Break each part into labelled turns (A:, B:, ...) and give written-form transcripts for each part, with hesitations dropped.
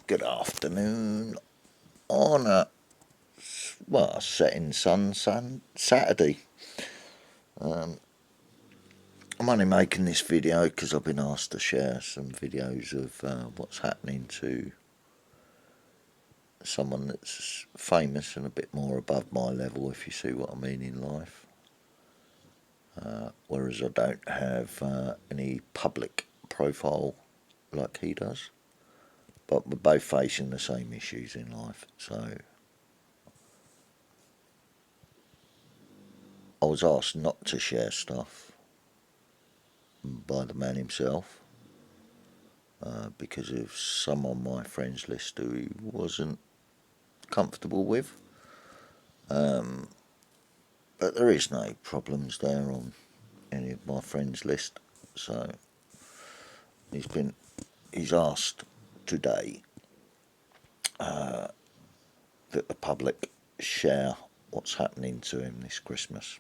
A: Good afternoon on a setting sun Saturday. I'm only making this video because I've been asked to share some videos of what's happening to someone that's famous and a bit more above my level, if you see what I mean, in life. Whereas I don't have any public profile like he does. But we're both facing the same issues in life, so I was asked not to share stuff by the man himself because of some on my friends list who he wasn't comfortable with. But there is no problems there on any of my friends list, so he's asked today that the public share what's happening to him this Christmas.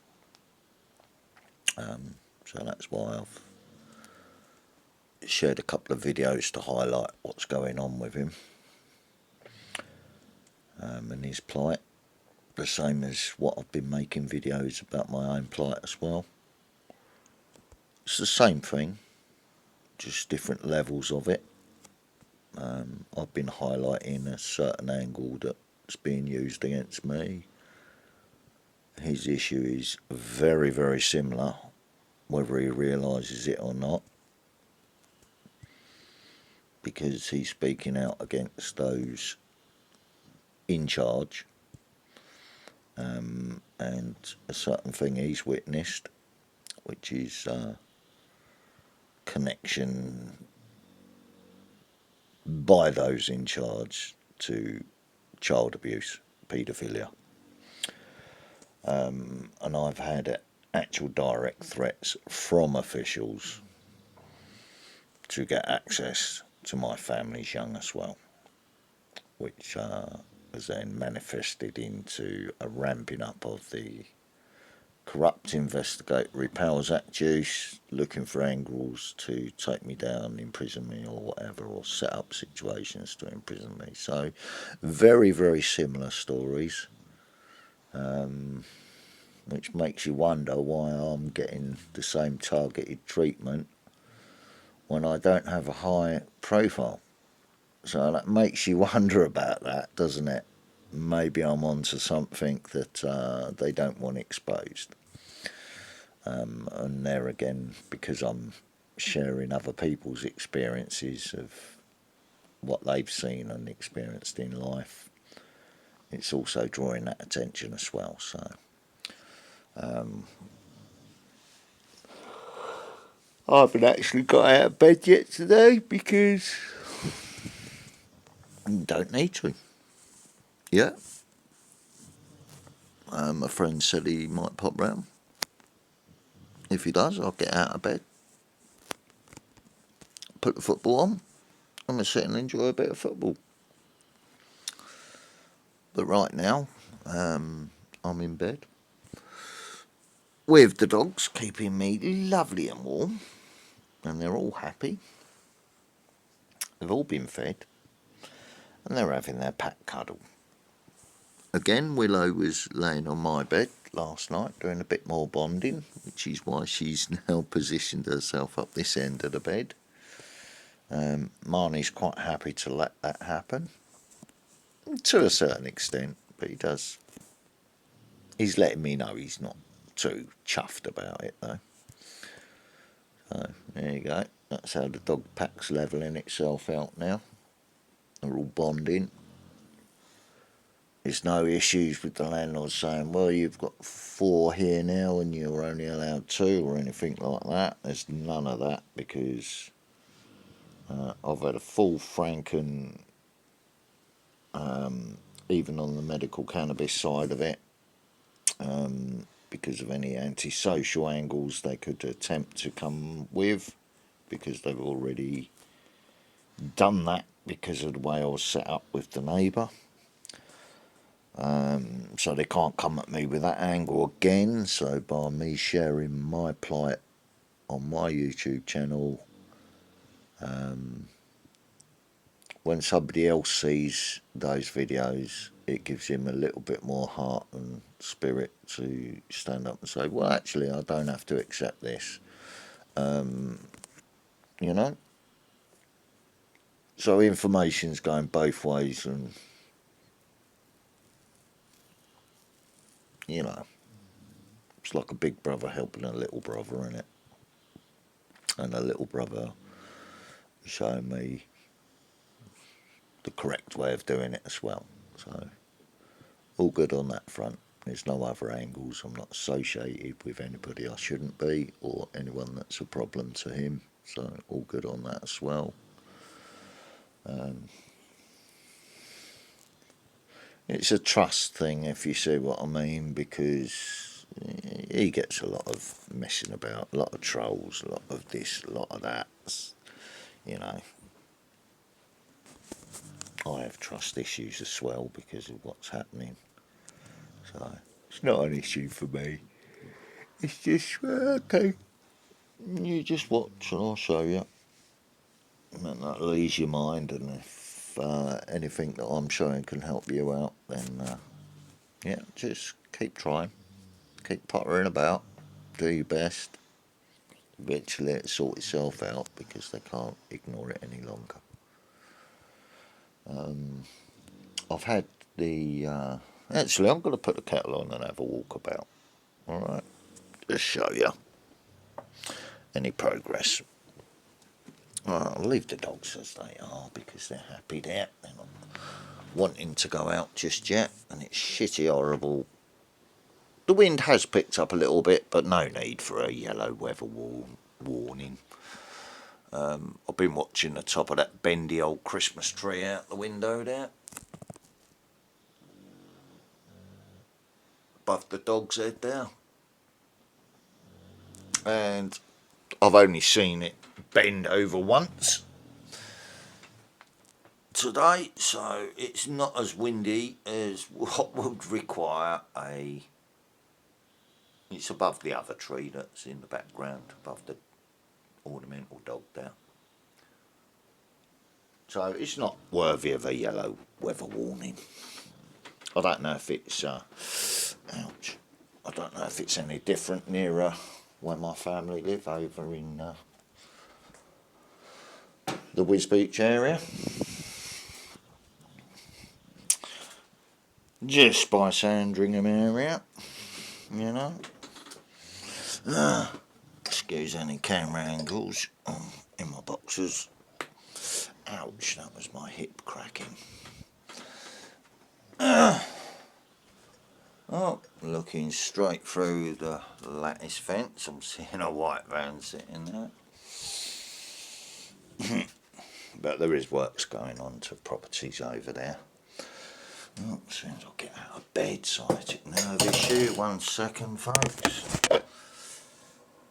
A: So that's why I've shared a couple of videos to highlight what's going on with him and his plight. The same as what I've been making videos about my own plight as well. It's the same thing, just different levels of it. I've been highlighting a certain angle that's being used against me. His issue is very, very similar, whether he realises it or not, because he's speaking out against those in charge, and a certain thing he's witnessed, which is connection by those in charge to child abuse, paedophilia. And I've had actual direct threats from officials to get access to my family's young as well, which has then manifested into a ramping up of the Corrupt Investigatory Powers Act use, looking for angles to take me down, imprison me or whatever, or set up situations to imprison me. So very, very similar stories, which makes you wonder why I'm getting the same targeted treatment when I don't have a high profile. So that makes you wonder about that, doesn't it? Maybe I'm onto something that they don't want exposed. And there again, because I'm sharing other people's experiences of what they've seen and experienced in life, it's also drawing that attention as well. So I haven't actually got out of bed yet today because I don't need to. Yeah. A friend said he might pop round. If he does, I'll get out of bed, put the football on, I'm going to sit and enjoy a bit of football. But right now, I'm in bed with the dogs, keeping me lovely and warm, and they're all happy. They've all been fed, and they're having their pack cuddle. Again, Willow was laying on my bed last night doing a bit more bonding, which is why she's now positioned herself up this end of the bed. Marnie's quite happy to let that happen, to a certain extent, but he's letting me know he's not too chuffed about it though. So there you go, that's how the dog pack's levelling itself out now. They're all bonding. There's no issues with the landlord saying, well, you've got 4 here now and you're only allowed 2 or anything like that. There's none of that because I've had a full Franken, even on the medical cannabis side of it, because of any antisocial angles they could attempt to come with, because they've already done that because of the way I was set up with the neighbour. So they can't come at me with that angle again. So by me sharing my plight on my YouTube channel, when somebody else sees those videos, it gives him a little bit more heart and spirit to stand up and say, well, actually, I don't have to accept this. You know? So information's going both ways, and, you know, it's like a big brother helping a little brother, innit? And a little brother showing me the correct way of doing it as well. So, all good on that front. There's no other angles. I'm not associated with anybody I shouldn't be, or anyone that's a problem to him. So, all good on that as well. It's a trust thing, if you see what I mean, because he gets a lot of messing about, a lot of trolls, a lot of this, a lot of that. You know, I have trust issues as well because of what's happening. So it's not an issue for me. It's just, okay, you just watch and I'll show you. And that'll ease your mind, and if anything that I'm showing can help you out, then yeah, just keep trying. Keep pottering about. Do your best. Eventually it'll sort itself out because they can't ignore it any longer. I've had the... actually, I'm going to put the kettle on and have a walk about. Alright? Just show you any progress. I'll leave the dogs as they are because they're happy there. They're not wanting to go out just yet, and it's shitty horrible. The wind has picked up a little bit, but no need for a yellow weather warning. I've been watching the top of that bendy old Christmas tree out the window there. Above the dog's head there. And I've only seen it bend over once today, so it's not as windy as what would require a... It's above the other tree that's in the background, above the ornamental dog there. So it's not worthy of a yellow weather warning. I don't know if it's, ouch, I don't know if it's any different nearer where my family live over in the Wisbeach area. Just by Sandringham area, you know. Excuse any camera angles in my boxers. Ouch, that was my hip cracking. Oh, looking straight through the lattice fence, I'm seeing a white van sitting there. But there is works going on to properties over there. Oh, as soon as I get out of bed, sciatic nerve issue. 1 second, folks.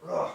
A: Oh.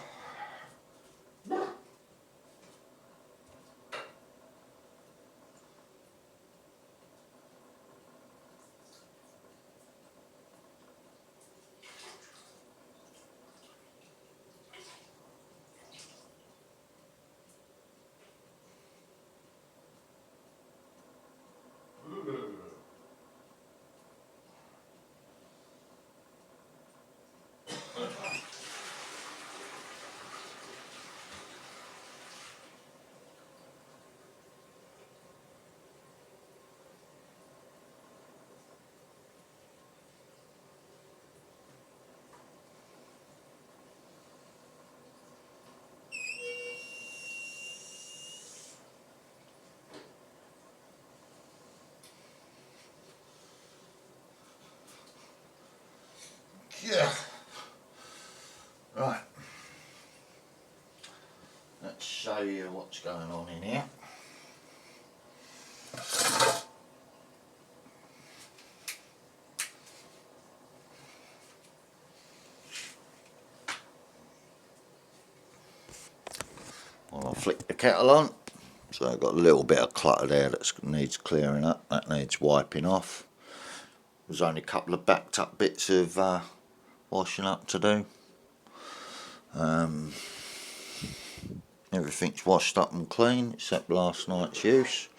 A: Yeah. Right. Let's show you what's going on in here. Well, I'll flick the kettle on. So I've got a little bit of clutter there that needs clearing up. That needs wiping off. There's only a couple of backed up bits of washing up to do. Everything's washed up and clean except last night's use.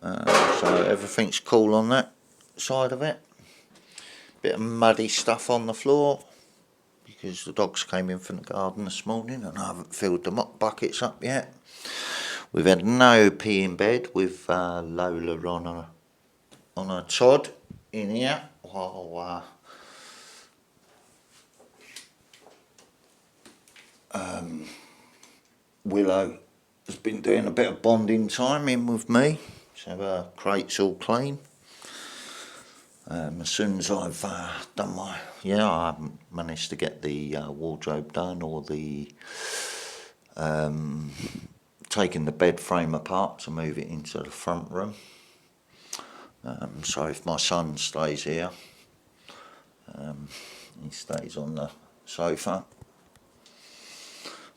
A: So everything's cool on that side of it. Bit of muddy stuff on the floor because the dogs came in from the garden this morning and I haven't filled the mop buckets up yet. We've had no pee in bed with Lola on a Todd in here while Willow has been doing a bit of bonding time in with me, so her crate's all clean. As soon as I've done I haven't managed to get the wardrobe done or the taking the bed frame apart to move it into the front room. So if my son stays here, he stays on the sofa.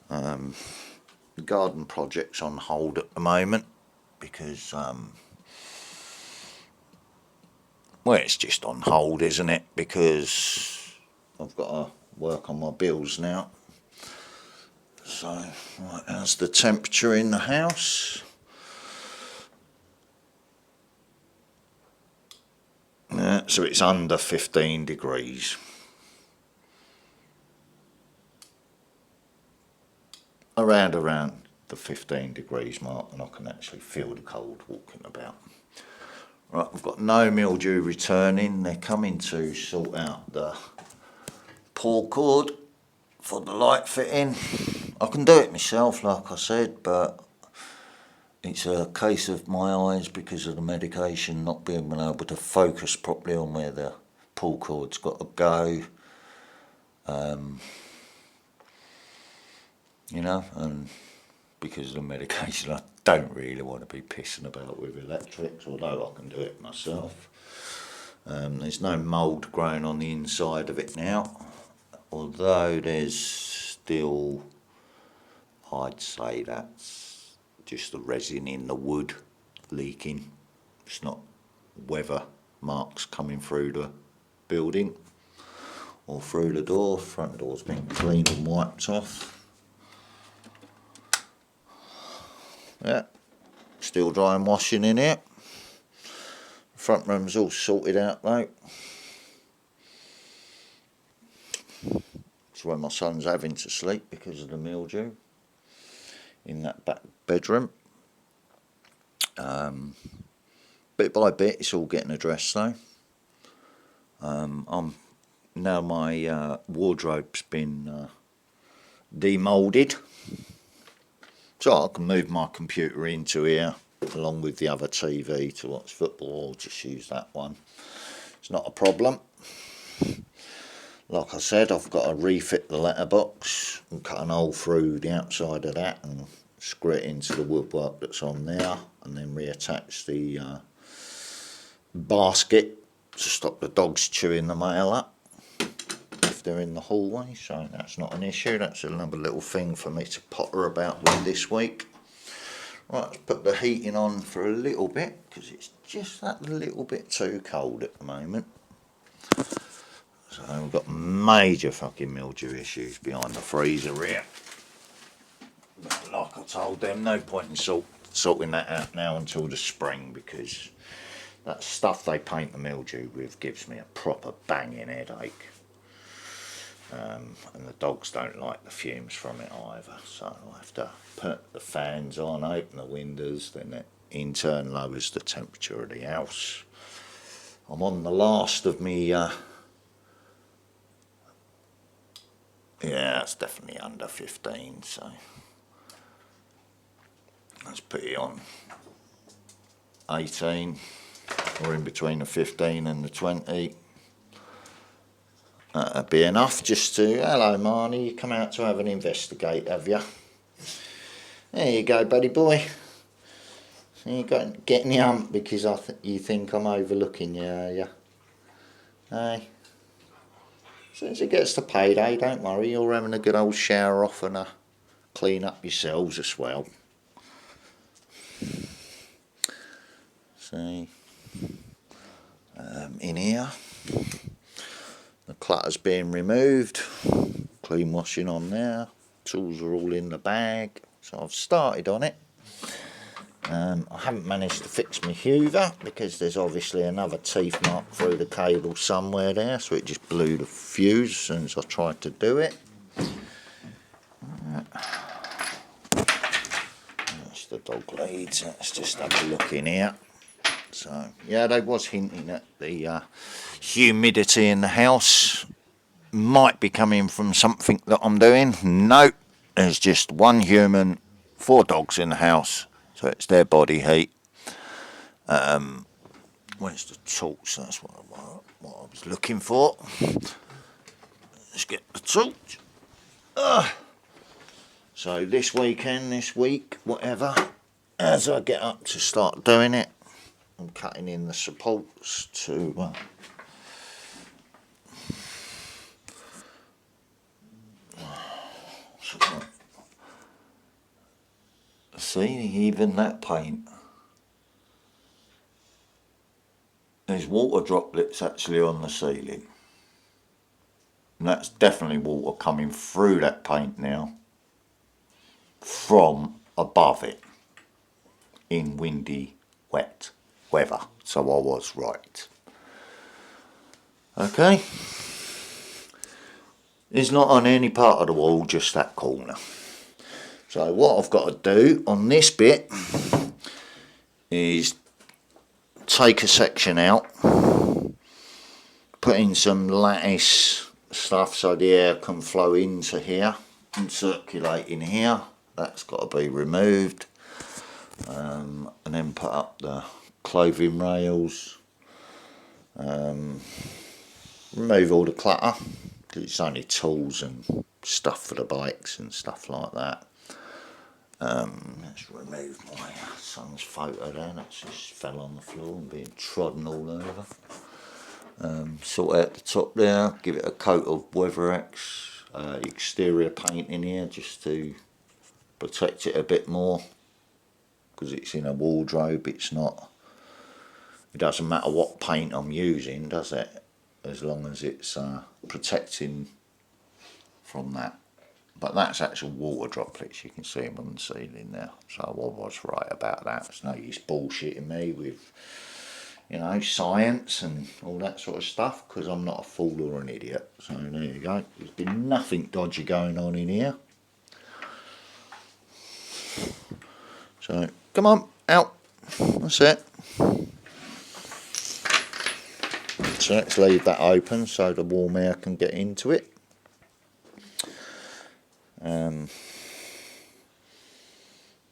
A: The garden project's on hold at the moment because well, it's just on hold, isn't it? Because I've got to work on my bills now. So, right, how's the temperature in the house? Yeah, so it's under 15 degrees. Around the 15 degrees mark, and I can actually feel the cold walking about. Right, I've got no mildew returning. They're coming to sort out the pull cord for the light fitting. I can do it myself, like I said, but it's a case of my eyes, because of the medication, not being able to focus properly on where the pull cord's got to go. You know, and because of the medication, I don't really want to be pissing about with electrics, although I can do it myself. There's no mould growing on the inside of it now, although there's still, I'd say that's just the resin in the wood leaking. It's not weather marks coming through the building or through the door. Front door's been cleaned and wiped off. Yeah, still dry and washing in here. Front room's all sorted out though. It's where my son's having to sleep because of the mildew, in that back bedroom. Bit by bit it's all getting addressed though. Now my wardrobe's been demoulded, so I can move my computer into here along with the other TV to watch football, or just use that one. It's not a problem. Like I said, I've got to refit the letterbox and cut an hole through the outside of that and screw it into the woodwork that's on there, and then reattach the basket to stop the dogs chewing the mail up if they're in the hallway. So that's not an issue. That's another little thing for me to potter about with this week. Right, let's put the heating on for a little bit because it's just that little bit too cold at the moment. So we've got major fucking mildew issues behind the freezer here. But like I told them, no point in sorting that out now until the spring, because that stuff they paint the mildew with gives me a proper banging headache. And the dogs don't like the fumes from it either, so I have to put the fans on, open the windows, then it in turn lowers the temperature of the house. I'm on the last of me, yeah, it's definitely under 15, so let's put it on 18, or in between the 15 and the 20. That'd be enough just to, hello Marnie, you come out to have an investigate, have you? There you go, buddy boy. You got getting the hump because you think I'm overlooking you, are you? Hey. As soon as it gets to payday, don't worry, you're having a good old shower off and a clean up yourselves as well. See, in here, the clutter's being removed, clean washing on there, tools are all in the bag, so I've started on it. I haven't managed to fix my Hoover because there's obviously another teeth mark through the cable somewhere there, so it just blew the fuse as soon as I tried to do it. That's the dog leads. Let's just have a look in here. So yeah, they was hinting at the humidity in the house might be coming from something that I'm doing. No, there's just one human, 4 dogs in the house, so it's their body heat. Where's the torch? That's what I was looking for. Let's get the torch. So this weekend, this week, whatever, as I get up to start doing it, I'm cutting in the supports to see, even that paint, there's water droplets actually on the ceiling, and that's definitely water coming through that paint now from above it in windy, wet weather. So I was right. Okay, it's not on any part of the wall, just that corner. So what I've got to do on this bit is take a section out, put in some lattice stuff so the air can flow into here and circulate in here. That's got to be removed, and then put up the clothing rails, remove all the clutter because it's only tools and stuff for the bikes and stuff like that. Let's remove my son's photo there, that just fell on the floor and being trodden all over. Sort out the top there, give it a coat of Weatherex exterior paint in here just to protect it a bit more, because it's in a wardrobe. It doesn't matter what paint I'm using, does it, as long as it's protecting from that. But that's actual water droplets, you can see them on the ceiling there. So I was right about that. There's no use bullshitting me with, you know, science and all that sort of stuff, because I'm not a fool or an idiot. So there you go. There's been nothing dodgy going on in here. So come on, out. That's it. So let's leave that open so the warm air can get into it.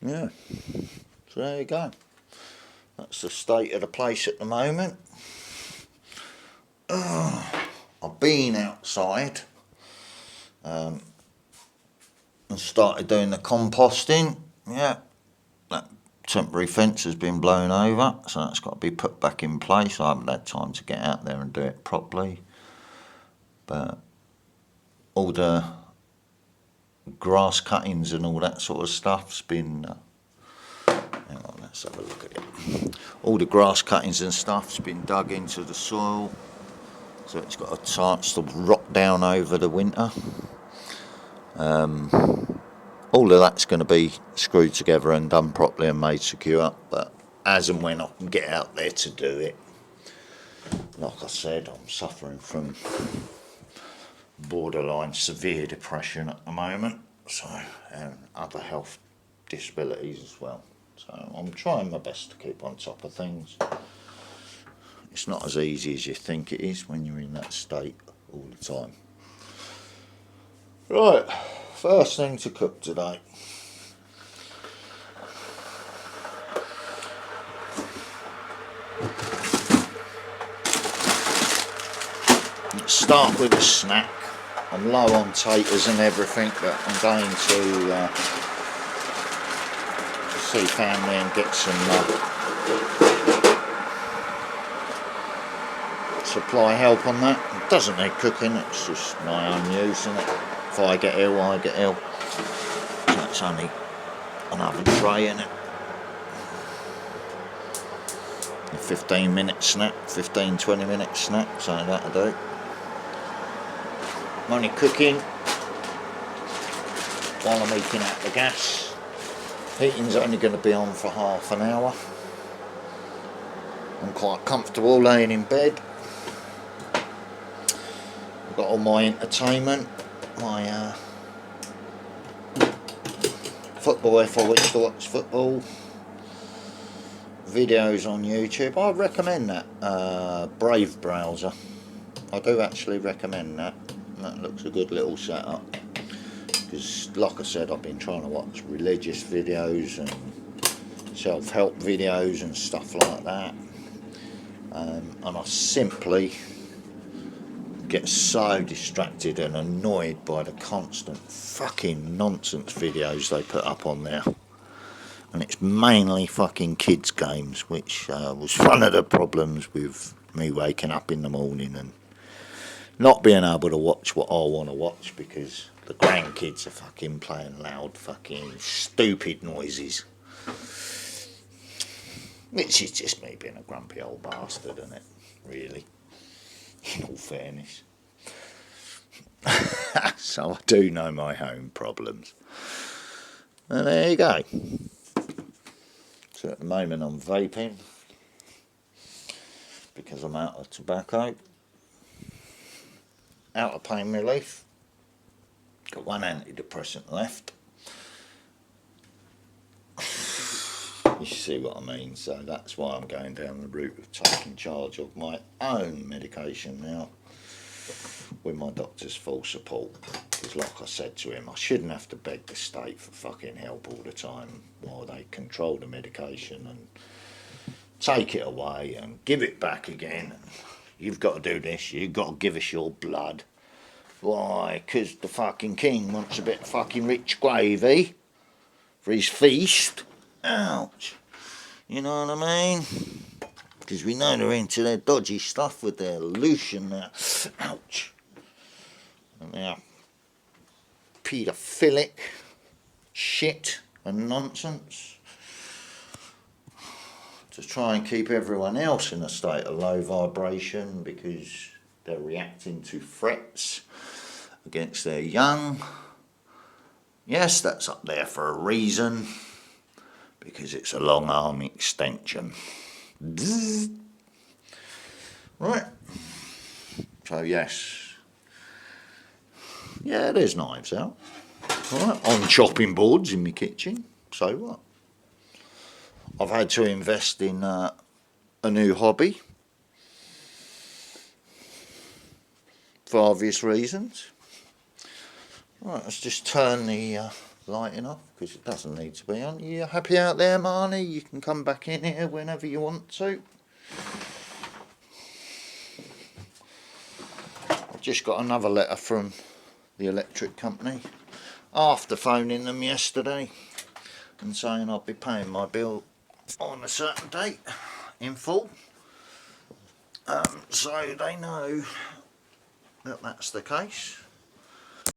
A: Yeah, so there you go. That's the state of the place at the moment. I've been outside and started doing the composting. Yeah, that temporary fence has been blown over, so that's got to be put back in place. I haven't had time to get out there and do it properly, but all the grass cuttings and all that sort of stuff's been hang on, let's have a look at it. All the grass cuttings and stuff's been dug into the soil, so it's got a chance to rot down over the winter. All of that's going to be screwed together and done properly and made secure, but as and when I can get out there to do it. Like I said, I'm suffering from borderline severe depression at the moment, so, and other health disabilities as well. So I'm trying my best to keep on top of things. It's not as easy as you think it is when you're in that state all the time. Right, first thing to cook today. Let's start with a snack. I'm low on taters and everything, but I'm going to see family and get some supply help on that. It doesn't need cooking, it's just my own use, isn't it? If I get ill, I get ill. So it's only an oven tray in it. A 15-minute snack, 15-20 minute snack, so that'll do. I'm only cooking while I'm eking out the gas. Heating's only going to be on for half an hour. I'm quite comfortable laying in bed. I've got all my entertainment, my football if I wish to watch football, videos on YouTube. I recommend that Brave browser. I do actually recommend that. That looks a good little setup. Because, like I said, I've been trying to watch religious videos and self-help videos and stuff like that. And I simply get so distracted and annoyed by the constant fucking nonsense videos they put up on there. And it's mainly fucking kids games, which was one of the problems with me waking up in the morning and not being able to watch what I want to watch, because the grandkids are fucking playing loud fucking stupid noises. Which is just me being a grumpy old bastard, isn't it? Really. In all fairness. So I do know my own problems. And there you go. So at the moment I'm vaping because I'm out of tobacco, out of pain relief, got one antidepressant left. You see what I mean? So that's why I'm going down the route of taking charge of my own medication now, with my doctor's full support. Because like I said to him, I shouldn't have to beg the state for fucking help all the time while they control the medication and take it away and give it back again. You've got to do this, you've got to give us your blood. Why? Because the fucking king wants a bit of fucking rich gravy for his feast. Ouch. You know what I mean? Because we know they're into their dodgy stuff with their lotion there. Ouch. And their paedophilic shit and nonsense to try and keep everyone else in a state of low vibration, because they're reacting to threats against their young. Yes, that's up there for a reason, because it's a long arm extension. Right. So yes. Yeah, there's knives out. Right. On chopping boards in my kitchen. So what? I've had to invest in a new hobby for obvious reasons. Right, let's just turn the lighting off because it doesn't need to be on. You happy out there, Marnie? You can come back in here whenever you want to. I've just got another letter from the electric company after phoning them yesterday and saying I'll be paying my bill on a certain date in full. So they know that that's the case.